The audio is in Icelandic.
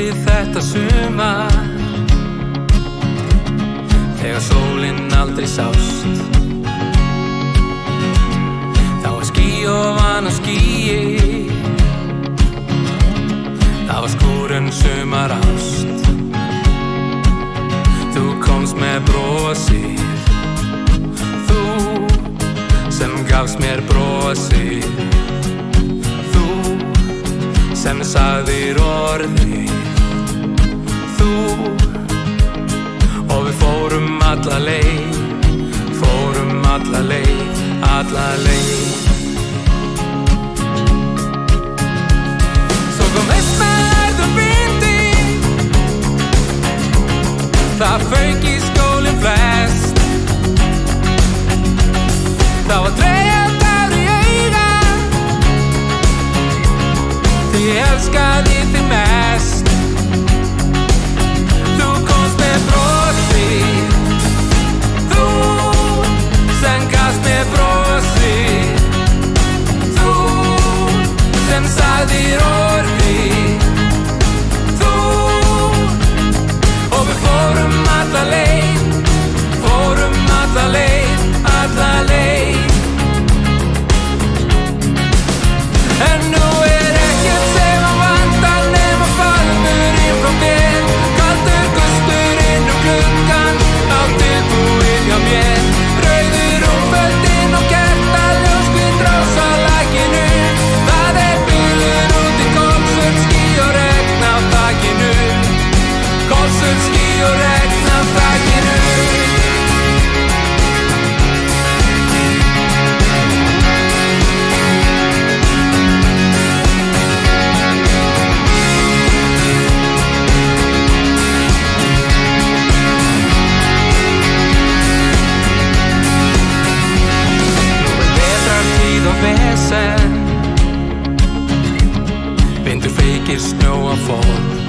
eftir þetta sumar, þegar sólin aldrei sást. Það var ský ofan á skýi, það var skúrinn sumarást. Þú komst með brosið, þú sem gafst mér brosið, þú sem sagðir orðið, þú. Og við fórum alla leið, fórum alla leið, alla leið. Svo kom vestanverður vindi, það fauk í skólinn flest. Það var treyjað í auga, því ég elskaði þig mest. Þú komst með brosið, þú sem gafst mér brosið, þú sem sagðir orðið, þú. Og við fórum alla leið, fórum alla leið, alla leið. En nú ekkert sem að vantar nema faðmurinn frá þér, kaldur gusturinn gluggann, allt tilbúið hjá mér. Rauður rúmfötin og kertaljós glitra á salakinu, það bilur út í kolsvört ský og regn á þakinu, kolsvört ský og regn á þakinu. Vesen, vindur feykir snjó á fólk,